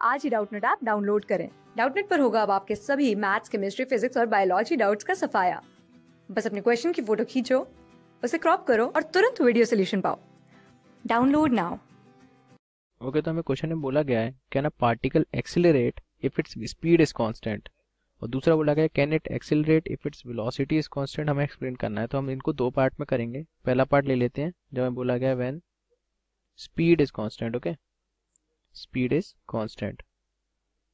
आज ही Doubtnut app download करें। Doubtnut पर होगा अब आपके सभी मैथ्स, केमिस्ट्री, फिजिक्स और बायोलॉजी डाउट्स का सफाया। बस अपने क्वेश्चन की फोटो खींचो, उसे क्रॉप करो और तुरंत वीडियो सोल्यूशन पाओ। Download now. ओके, तो हमें क्वेश्चन में बोला गया है can a particle accelerate if its speed is constant, और दूसरा बोला गया है can it accelerate if its velocity is constant. हमें एक्सप्लेन करना है, तो हम इनको दो पार्ट में करेंगे। पहला पार्ट ले लेते हैं जब हमें बोला गया है when speed is constant. Okay, speed is constant,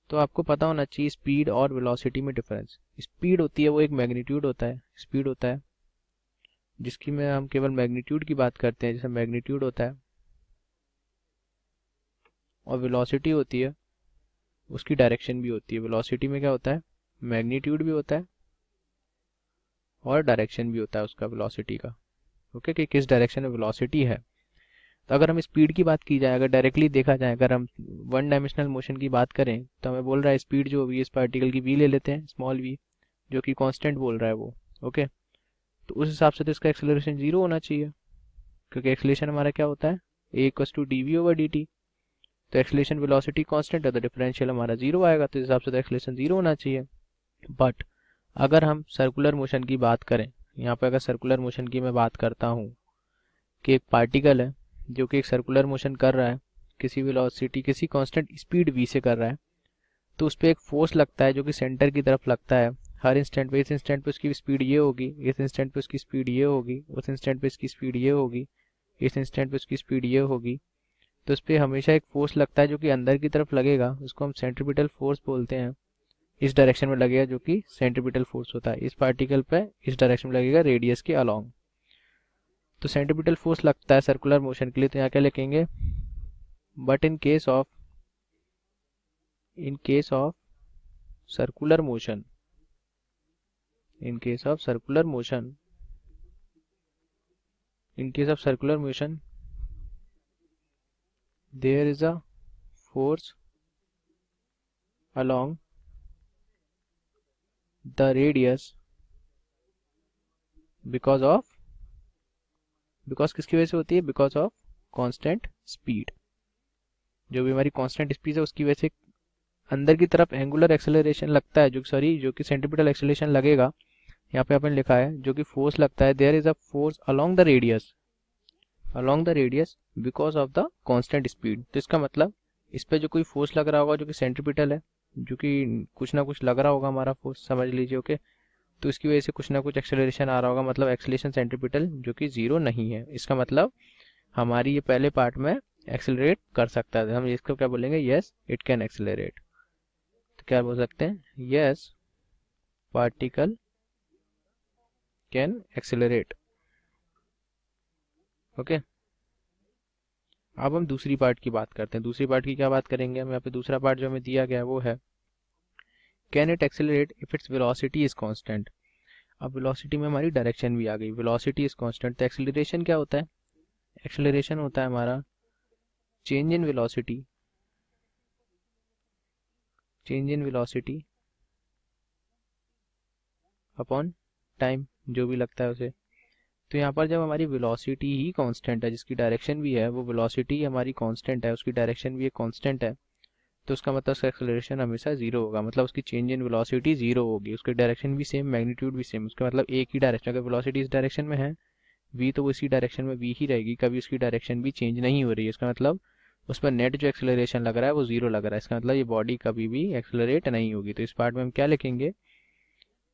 तो आपको पता होना चाहिए स्पीड और वेलोसिटी में डिफरेंस। स्पीड होती है वो एक मैग्नीट्यूड होता है, स्पीड होता है जिसकी में हम केवल मैग्नीट्यूड की बात करते हैं, जैसे मैग्नीट्यूड होता है, और वेलोसिटी होती है उसकी डायरेक्शन भी होती है। वेलोसिटी में क्या होता है, मैग्नीट्यूड भी होता है और डायरेक्शन भी होता है उसका, वेलोसिटी का। ओके, कि किस डायरेक्शन में वेलोसिटी है। तो अगर हम स्पीड की बात की जाए, अगर डायरेक्टली देखा जाए, अगर हम वन डायमेंशनल मोशन की बात करें, तो हमें बोल रहा है स्पीड जो वी इस पार्टिकल की वी ले लेते हैं, स्मॉल वी, जो कि कांस्टेंट बोल रहा है वो। ओके, तो उस हिसाब से तो इसका एक्सेलरेशन जीरो होना चाहिए, क्योंकि एक्सेलरेशन हमारा क्या होता है, a equals to d v over d t. तो एक्सेलरेशन वेलोसिटी कांस्टेंट है तो डिफरेंशियल हमारा जीरो आएगा, तो इस हिसाब से तो एक्सेलरेशन जीरो होना चाहिए। बट अगर हम सर्कुलर मोशन की बात करें, यहाँ पे अगर सर्कुलर मोशन की मैं बात करता हूँ कि एक पार्टिकल है जो कि एक सर्कुलर मोशन कर रहा है, किसी वेलोसिटी, किसी कांस्टेंट स्पीड v से कर रहा है, तो उस पर एक फोर्स लगता है जो कि सेंटर की तरफ लगता है हर इंस्टेंट पे। इस इंस्टेंट पे उसकी स्पीड ये होगी, इस इंस्टेंट पे उसकी स्पीड ये होगी, उस इंस्टेंट पे इसकी स्पीड ये होगी, इस इंस्टेंट पे उसकी स्पीड ये होगी। तो उस पर हमेशा एक फोर्स लगता है जो कि अंदर की तरफ लगेगा, उसको हम सेंट्रीपिटल फोर्स बोलते हैं। इस डायरेक्शन में लगेगा जो कि सेंट्रीपिटल फोर्स होता है। इस पार्टिकल पे इस डायरेक्शन में लगेगा रेडियस के अलोंग। तो सेंट्रीपिटल फोर्स लगता है सर्कुलर मोशन के लिए, तो यहाँ क्या लिखेंगे, but in case of circular motion, in case of circular motion there is a force along the radius because किसकी वजह से होती है, because of constant speed। जो भी हमारी constant speed है उसकी वजह से अंदर की तरफ एंगुलर एक्सेलरेशन लगता है, जो कि सेंट्रीपिटल एक्सेलरेशन लगेगा। यहाँ पे आपने लिखा है जो कि फोर्स लगता है, there is a force along the radius because of the constant speed. तो इसका मतलब इस पे जो कोई फोर्स लग रहा होगा जो कि सेंट्रीपिटल है, जो कि कुछ ना कुछ लग रहा होगा हमारा फोर्स, समझ लीजिए। ओके, तो इसकी वजह से कुछ ना कुछ एक्सेलरेशन आ रहा होगा, मतलब एक्सेलरेशन सेंट्रीपिटल जो कि जीरो नहीं है। इसका मतलब हमारी ये पहले पार्ट में एक्सेलरेट कर सकता है, हम इसको क्या बोलेंगे, यस इट कैन एक्सेलरेट। तो क्या बोल सकते हैं, yes particle can accelerate. Okay, अब हम दूसरी पार्ट की बात करते हैं। दूसरी पार्ट की क्या बात करेंगे हम, यहाँ पे दूसरा पार्ट जो हमें दिया गया है वो है can it accelerate if its velocity is constant. अब वेलोसिटी में हमारी डायरेक्शन भी आ गई, वेलोसिटी इज कांस्टेंट, तो एक्सेलरेशन क्या होता है, एक्सेलरेशन होता है हमारा change in velocity upon time, जो भी लगता है उसे। तो यहाँ पर जब हमारी वेलोसिटी ही कांस्टेंट है, जिसकी डायरेक्शन भी है, वो वेलोसिटी हमारी कांस्टेंट है, उसकी डायरेक्शन भी एक कांस्टेंट है, तो उसका मतलब उसका एक्सेलरेशन हमेशा जीरो होगा, मतलब उसकी चेंज इन वेलोसिटी जीरो होगी, उसकी डायरेक्शन भी सेम, मैग्नीट्यूड भी सेम, उसका मतलब एक ही डायरेक्शन। अगर वेलोसिटी इस डायरेक्शन में है v, तो वो इसी डायरेक्शन में v ही रहेगी, कभी उसकी डायरेक्शन भी चेंज नहीं हो रही है। इसका मतलब उस पर नेट जो एक्सेलरेशन लग रहा है वो जीरो लग रहा है, इसका मतलब ये बॉडी कभी भी एक्सेलरेट नहीं होगी। तो इस पार्ट में हम क्या लिखेंगे,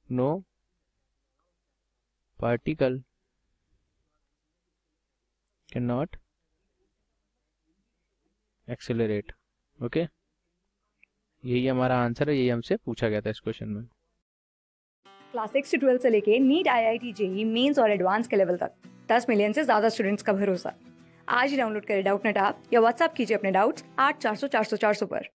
no particle can not accelerate. Okay, यही हमारा आंसर है, यही हमसे पूछा गया था इस क्वेश्चन में। क्लास 6 से 12 से लेके नीट, IIT, जेईई मेंस और एडवांस के लेवल तक 10 मिलियन से ज्यादा स्टूडेंट्स का भरोसा। आज ही डाउनलोड करें डाउटनेट ऐप या व्हाट्सएप कीजिए अपने डाउट्स 8400 400 400 पर।